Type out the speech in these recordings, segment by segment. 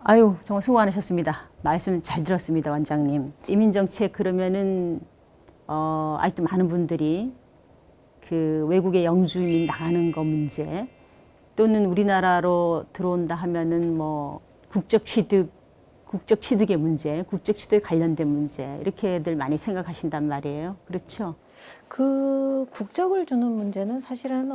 아유, 정말 수고 많으셨습니다. 말씀 잘 들었습니다, 원장님. 이민정책 그러면은 아직도 많은 분들이 그 외국의 영주민 나가는 거 문제 또는 우리나라로 들어온다 하면은 뭐 국적 취득의 문제, 국적 취득에 관련된 문제 이렇게들 많이 생각하신단 말이에요. 그렇죠? 그 국적을 주는 문제는 사실은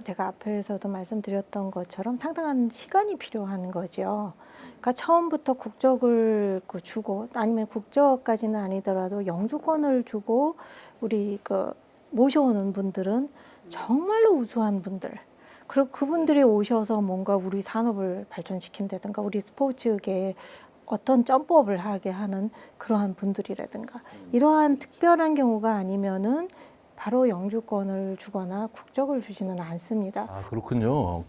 제가 앞에서도 말씀드렸던 것처럼 상당한 시간이 필요한 거죠. 그러니까 처음부터 국적을 주고 아니면 국적까지는 아니더라도 영주권을 주고 우리 모셔오는 분들은 정말로 우수한 분들. 그리고 그분들이 오셔서 뭔가 우리 산업을 발전시킨다든가 우리 스포츠계에 어떤 점프업을 하게 하는 그러한 분들이라든가 이러한 특별한 경우가 아니면은 바로 영주권을 주거나 국적을 주지는 않습니다. 아, 그렇군요.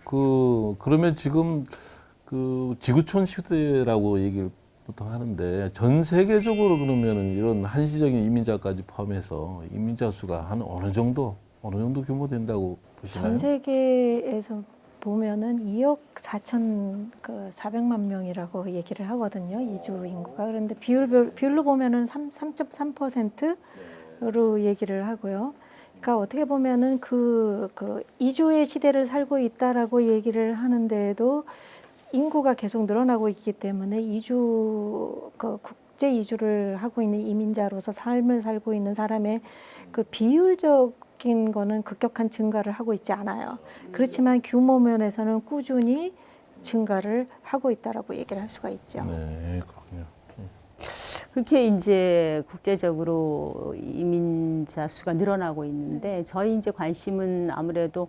그러면 지금 그 지구촌 시대라고 얘기를 보통 하는데 전 세계적으로 그러면은 이런 한시적인 이민자까지 포함해서 이민자 수가 한 어느 정도 규모 된다고 보시나요? 전 세계에서 보면은 2억 4,400만 명이라고 얘기를 하거든요. 이주 인구가. 그런데 비율로 보면은 3.3%로 얘기를 하고요. 그러니까 어떻게 보면은 이주의 시대를 살고 있다라고 얘기를 하는데도 인구가 계속 늘어나고 있기 때문에 국제 이주를 하고 있는 이민자로서 삶을 살고 있는 사람의 그 비율적인 거는 급격한 증가를 하고 있지 않아요. 그렇지만 규모 면에서는 꾸준히 증가를 하고 있다라고 얘기를 할 수가 있죠. 네, 그렇군요. 그렇게 이제 국제적으로 이민자 수가 늘어나고 있는데 저희 이제 관심은 아무래도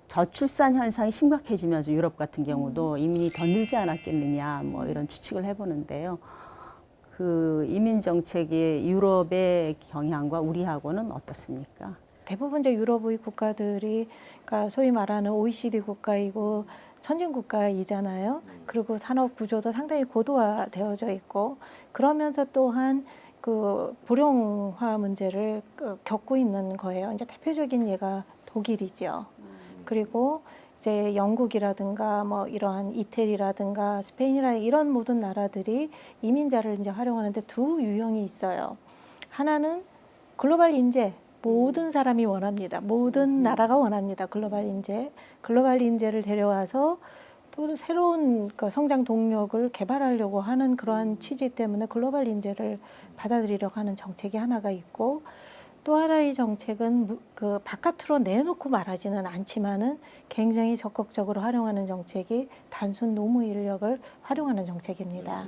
저출산 현상이 심각해지면서 유럽 같은 경우도 이민이 더 늘지 않았겠느냐 뭐 이런 추측을 해보는데요. 그 이민 정책의 유럽의 경향과 우리하고는 어떻습니까? 대부분 이제 유럽의 국가들이 그러니까 소위 말하는 OECD 국가이고 선진 국가이잖아요. 그리고 산업 구조도 상당히 고도화되어져 있고 그러면서 또한 그 불용화 문제를 겪고 있는 거예요. 이제 대표적인 예가 독일이죠. 그리고 이제 영국이라든가 뭐 이러한 이태리라든가 스페인이라든가 이런 모든 나라들이 이민자를 이제 활용하는데 두 유형이 있어요. 하나는 글로벌 인재, 모든 사람이 원합니다. 모든 나라가 원합니다. 글로벌 인재를 데려와서 또 새로운 성장 동력을 개발하려고 하는 그러한 취지 때문에 글로벌 인재를 받아들이려고 하는 정책이 하나가 있고 또 하나의 정책은 그 바깥으로 내놓고 말하지는 않지만은 굉장히 적극적으로 활용하는 정책이 단순 노무 인력을 활용하는 정책입니다.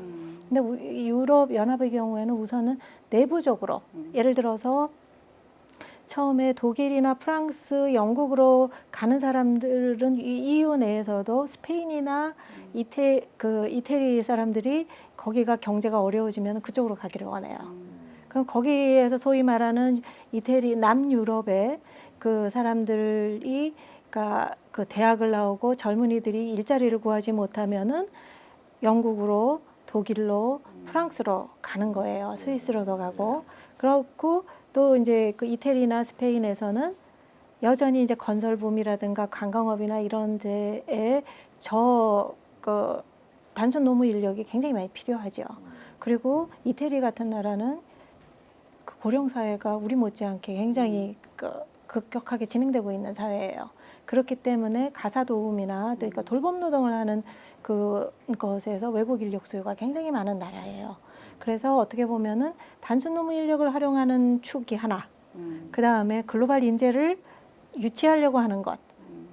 근데 유럽 연합의 경우에는 우선은 내부적으로 예를 들어서 처음에 독일이나 프랑스, 영국으로 가는 사람들은 EU 내에서도 스페인이나 이태리 사람들이 거기가 경제가 어려워지면 그쪽으로 가기를 원해요. 그럼 거기에서 소위 말하는 이태리 남유럽의 그 사람들이 그러니까 그 대학을 나오고 젊은이들이 일자리를 구하지 못하면은 영국으로 독일로 프랑스로 가는 거예요. 스위스로도 가고 그렇고 또 이제 그 이태리나 스페인에서는 여전히 이제 건설붐이라든가 관광업이나 이런 데에 단순 노무 인력이 굉장히 많이 필요하죠. 그리고 이태리 같은 나라는 그 고령 사회가 우리 못지않게 굉장히 급격하게 진행되고 있는 사회예요. 그렇기 때문에 가사 도우미나 또 그러니까 돌봄 노동을 하는 그것에서 외국 인력 수요가 굉장히 많은 나라예요. 그래서 어떻게 보면은 단순 노무 인력을 활용하는 축이 하나, 그 다음에 글로벌 인재를 유치하려고 하는 것.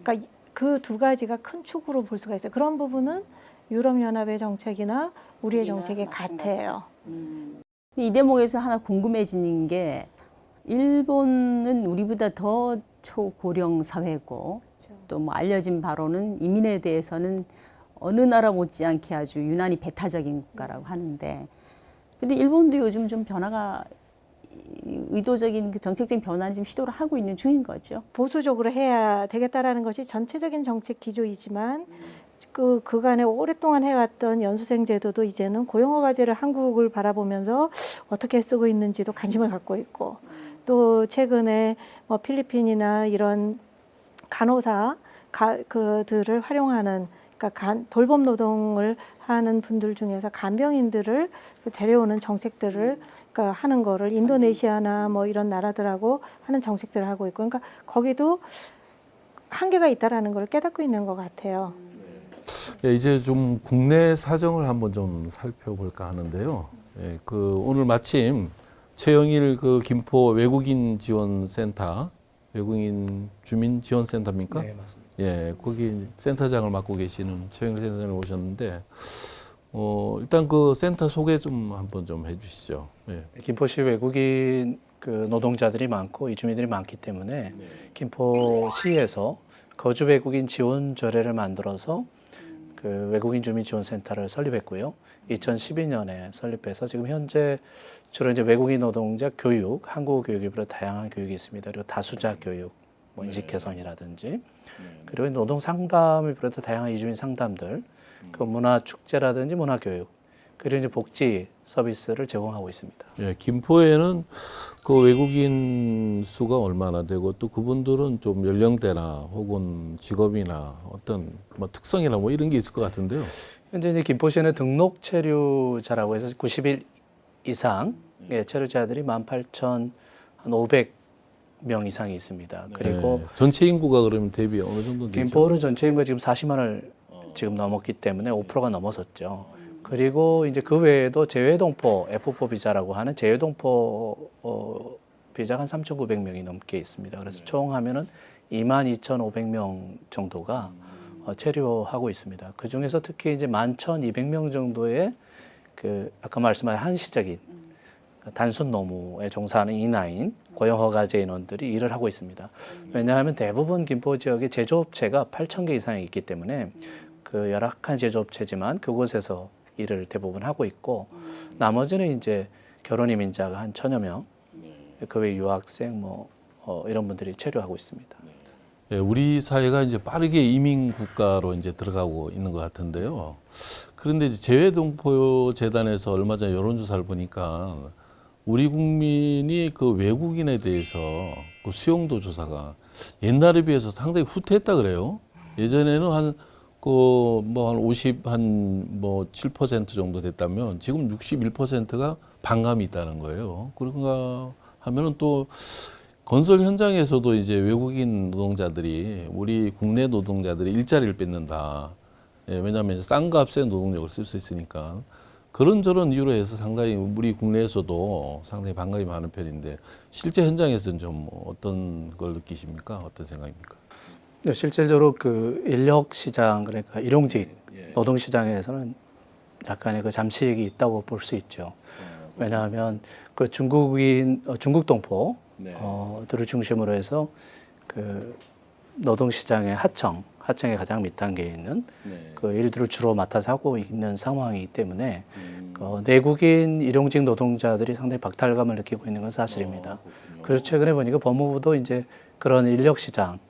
그러니까 그 두 가지가 큰 축으로 볼 수가 있어요. 그런 부분은 유럽연합의 정책이나 우리의 정책이 같아요. 이 대목에서 하나 궁금해지는 게 일본은 우리보다 더 초고령 사회고 또 뭐 알려진 바로는 이민에 대해서는 어느 나라 못지않게 아주 유난히 배타적인 국가라고 하는데 근데 일본도 요즘 좀 변화가 의도적인 그 정책적인 변화는 지금 시도를 하고 있는 중인 거죠. 보수적으로 해야 되겠다라는 것이 전체적인 정책 기조이지만 그간에 오랫동안 해왔던 연수생 제도도 이제는 고용허가제를 한국을 바라보면서 어떻게 쓰고 있는지도 관심을 갖고 있고 또 최근에 뭐 필리핀이나 이런 간호사 그들을 활용하는 그러니까 돌봄 노동을 하는 분들 중에서 간병인들을 데려오는 정책들을 그러니까 하는 거를 인도네시아나 뭐 이런 나라들하고 하는 정책들을 하고 있고, 그러니까 거기도 한계가 있다라는 걸 깨닫고 있는 것 같아요. 예, 이제 좀 국내 사정을 한번 좀 살펴볼까 하는데요. 예, 그 오늘 마침 최영일 그 김포 외국인 지원센터, 외국인 주민 지원센터입니까? 네, 맞습니다. 예, 거기 센터장을 맡고 계시는 최영일 센터장님 오셨는데, 일단 그 센터 소개 좀 한번 좀 해주시죠. 예. 김포시 외국인 그 노동자들이 많고 이주민들이 많기 때문에 김포시에서 거주 외국인 지원 조례를 만들어서 그 외국인 주민 지원센터를 설립했고요. 2012년에 설립해서 지금 현재 주로 이제 외국인 노동자 교육, 한국어 교육이 비롯 다양한 교육이 있습니다. 그리고 다수자 교육, 뭐 인식 개선이라든지, 그리고 노동 상담을 비롯해 다양한 이주민 상담들, 그 문화 축제라든지 문화 교육, 그리고 이제 복지 서비스를 제공하고 있습니다. 예, 김포에는 그 외국인 수가 얼마나 되고 또 그분들은 좀 연령대나 혹은 직업이나 어떤 뭐 특성이나 뭐 이런 게 있을 것 같은데요. 현재 이제 김포시에는 등록 체류자라고 해서 90일 이상의 체류자들이 18,500명 이상이 있습니다. 그리고 예, 전체 인구가 그러면 대비 어느 정도 되죠? 김포는 전체 인구가 지금 40만을 지금 넘었기 때문에 5%가 넘어섰죠. 그리고 이제 그 외에도 재외동포 F4 비자라고 하는 재외동포 비자가 한 3,900명이 넘게 있습니다. 그래서 총 하면은 22,500명 정도가 체류하고 있습니다. 그 중에서 특히 이제 11,200명 정도의 그 아까 말씀하신 한시적인 단순 노무에 종사하는 인하인 고용허가제 인원들이 일을 하고 있습니다. 왜냐하면 대부분 김포 지역의 제조업체가 8,000개 이상이 있기 때문에 그 열악한 제조업체지만 그곳에서 일을 대부분 하고 있고, 나머지는 이제 결혼 이민자가 한 1,000여 명, 그 외 유학생 뭐 이런 분들이 체류하고 있습니다. 예, 우리 사회가 이제 빠르게 이민 국가로 이제 들어가고 있는 것 같은데요. 그런데 이제 재외동포 재단에서 얼마 전에 여론조사를 보니까 우리 국민이 그 외국인에 대해서 그 수용도 조사가 옛날에 비해서 상당히 후퇴했다 그래요. 예전에는 한 7% 정도 됐다면 지금 61%가 반감이 있다는 거예요. 그런가 하면은 또 건설 현장에서도 이제 외국인 노동자들이 우리 국내 노동자들이 일자리를 뺏는다. 예, 왜냐하면 싼 값에 노동력을 쓸 수 있으니까 그런저런 이유로 해서 상당히 우리 국내에서도 상당히 반감이 많은 편인데 실제 현장에서는 좀 어떤 걸 느끼십니까? 어떤 생각입니까? 네, 실질적으로 그 인력 시장, 그러니까 일용직 노동 시장에서는 약간의 그 잠식이 있다고 볼 수 있죠. 왜냐하면 그 중국 동포 들을 중심으로 해서 그 노동 시장의 하청의 가장 밑단계에 있는 그 일들을 주로 맡아서 하고 있는 상황이기 때문에 그 내국인 일용직 노동자들이 상당히 박탈감을 느끼고 있는 건 사실입니다. 그래서 최근에 보니까 법무부도 이제 그런 인력 시장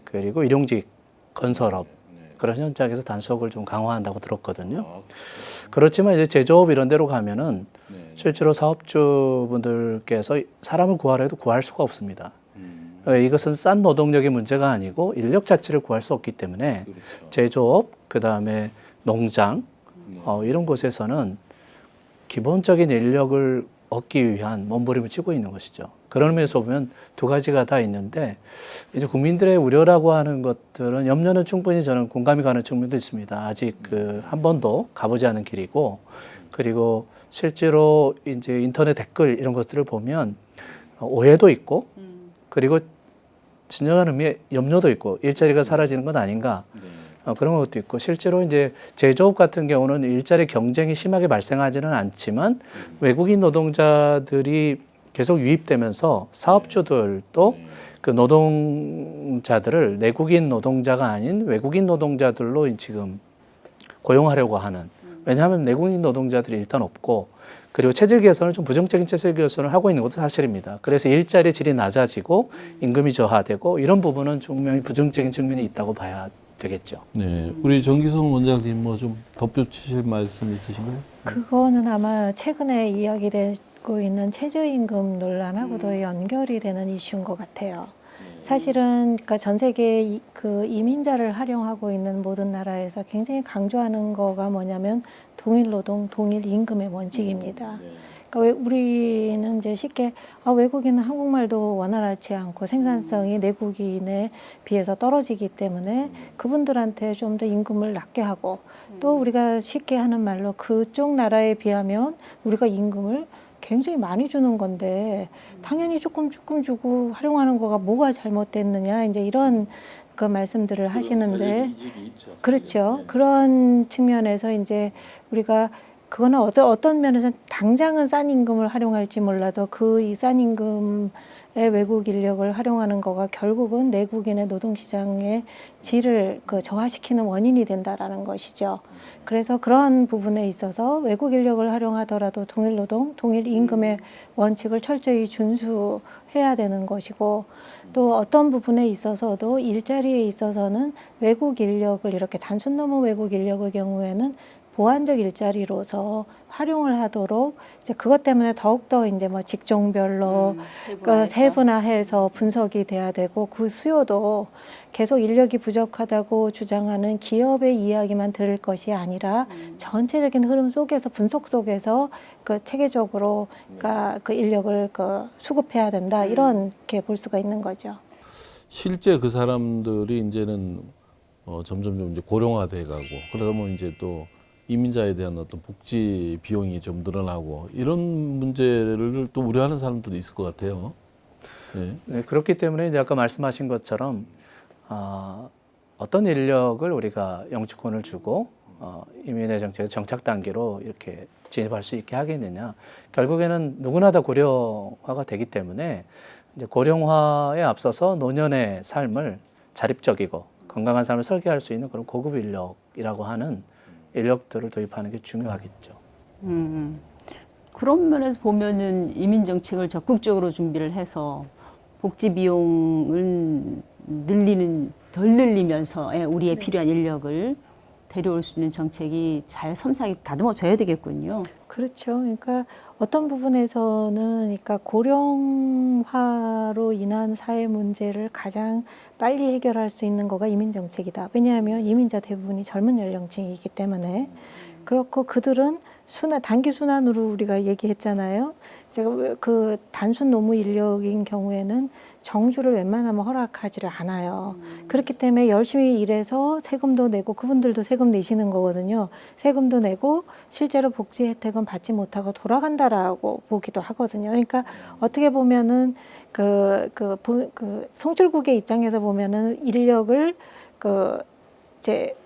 그리고 일용직 건설업 그런 현장에서 단속을 좀 강화한다고 들었거든요. 그렇지만 이제 제조업 이런 데로 가면은 실제로 사업주분들께서 사람을 구하려 해도 구할 수가 없습니다. 이것은 싼 노동력의 문제가 아니고 인력 자체를 구할 수 없기 때문에 제조업, 그다음에 농장 이런 곳에서는 기본적인 인력을 얻기 위한 몸부림을 치고 있는 것이죠. 그런 면에서 보면 두 가지가 다 있는데 이제 국민들의 우려라고 하는 것들은 염려는 충분히 저는 공감이 가는 측면도 있습니다. 아직 그 한 번도 가보지 않은 길이고, 그리고 실제로 이제 인터넷 댓글 이런 것들을 보면 오해도 있고, 그리고 진정한 의미의 염려도 있고, 일자리가 사라지는 건 아닌가 그런 것도 있고, 실제로 이제 제조업 같은 경우는 일자리 경쟁이 심하게 발생하지는 않지만 외국인 노동자들이 계속 유입되면서 사업주들도 그 노동자들을 내국인 노동자가 아닌 외국인 노동자들로 지금 고용하려고 하는, 왜냐하면 내국인 노동자들이 일단 없고, 그리고 체질 개선을 좀 부정적인 체질 개선을 하고 있는 것도 사실입니다. 그래서 일자리 질이 낮아지고 임금이 저하되고 이런 부분은 분명히 부정적인 측면이 있다고 봐야 되겠죠. 네, 우리 정기성 원장님 뭐 좀 덧붙이실 말씀 있으신가요? 그거는 아마 최근에 이야기되고 있는 최저임금 논란하고도 연결이 되는 이슈인 것 같아요. 사실은 그러니까 전 세계 그 이민자를 활용하고 있는 모든 나라에서 굉장히 강조하는 거가 뭐냐면 동일 노동, 동일 임금의 원칙입니다. 그러니까 우리는 이제 쉽게 외국인은 한국말도 원활하지 않고 생산성이 내국인에 비해서 떨어지기 때문에 그분들한테 좀 더 임금을 낮게 하고 또 우리가 쉽게 하는 말로 그쪽 나라에 비하면 우리가 임금을 굉장히 많이 주는 건데 당연히 조금 주고 활용하는 거가 뭐가 잘못됐느냐 이제 이런 그 말씀들을 하시는데 그렇죠. 그런 측면에서 이제 우리가 그거는 어떤 면에서 당장은 싼 임금을 활용할지 몰라도 그 이 싼 임금의 외국 인력을 활용하는 거가 결국은 내국인의 노동시장의 질을 저하시키는 원인이 된다라는 것이죠. 그래서 그런 부분에 있어서 외국 인력을 활용하더라도 동일 노동, 동일 임금의 원칙을 철저히 준수해야 되는 것이고 또 어떤 부분에 있어서도 일자리에 있어서는 외국 인력을 이렇게 단순 노무 외국 인력의 경우에는 보완적 일자리로서 활용을 하도록 이제 그것 때문에 더욱더 이제 뭐 직종별로 세분화해서 분석이 돼야 되고 그 수요도 계속 인력이 부족하다고 주장하는 기업의 이야기만 들을 것이 아니라 전체적인 흐름 속에서 분석 속에서 체계적으로 그러니까 그 인력을 수급해야 된다 이렇게 볼 수가 있는 거죠. 실제 그 사람들이 이제는 점점 이제 고령화돼 가고 그러다 보면 이제 또 이민자에 대한 어떤 복지 비용이 좀 늘어나고 이런 문제를 또 우려하는 사람들도 있을 것 같아요. 네. 네, 그렇기 때문에 이제 아까 말씀하신 것처럼 어떤 인력을 우리가 영주권을 주고 이민의 정책의 정착 단계로 이렇게 진입할 수 있게 하겠느냐. 결국에는 누구나 다 고령화가 되기 때문에 이제 고령화에 앞서서 노년의 삶을 자립적이고 건강한 삶을 설계할 수 있는 그런 고급 인력이라고 하는 인력들을 도입하는 게 중요하겠죠. 그런 면에서 보면은 이민 정책을 적극적으로 준비를 해서 복지 비용을 덜 늘리면서 우리의 필요한 인력을 데려올 수 있는 정책이 잘 섬세하게 다듬어져야 되겠군요. 그렇죠. 그러니까 어떤 부분에서는 그러니까 고령화로 인한 사회 문제를 가장 빨리 해결할 수 있는 거가 이민 정책이다. 왜냐하면 이민자 대부분이 젊은 연령층이기 때문에 그렇고 그들은 단기 순환으로 우리가 얘기했잖아요. 제가 그 단순 노무 인력인 경우에는 정주를 웬만하면 허락하지를 않아요. 그렇기 때문에 열심히 일해서 세금도 내고 그분들도 세금 내시는 거거든요. 세금도 내고 실제로 복지 혜택은 받지 못하고 돌아간다라고 보기도 하거든요. 그러니까 어떻게 보면은 송출국의 입장에서 보면은 인력을 이제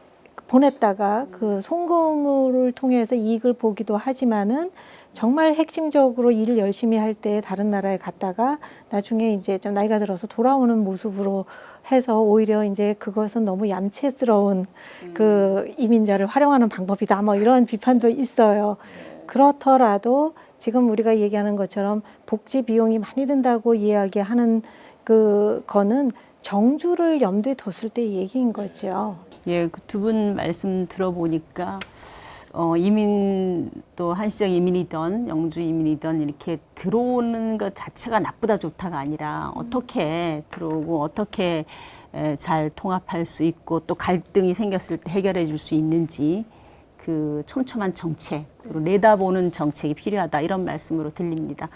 보냈다가 그 송금을 통해서 이익을 보기도 하지만은 정말 핵심적으로 일을 열심히 할 때 다른 나라에 갔다가 나중에 이제 좀 나이가 들어서 돌아오는 모습으로 해서 오히려 이제 그것은 너무 얌체스러운 그 이민자를 활용하는 방법이다. 뭐 이런 비판도 있어요. 그렇더라도 지금 우리가 얘기하는 것처럼 복지 비용이 많이 든다고 이야기하는 그거는 정주를 염두에 뒀을 때 얘기인 거죠. 예, 그 두 분 말씀 들어보니까 이민 또 한시적 이민이든 영주 이민이든 이렇게 들어오는 것 자체가 나쁘다 좋다가 아니라 어떻게 들어오고 어떻게 잘 통합할 수 있고 또 갈등이 생겼을 때 해결해 줄 수 있는지 그 촘촘한 정책, 그리고 내다보는 정책이 필요하다 이런 말씀으로 들립니다.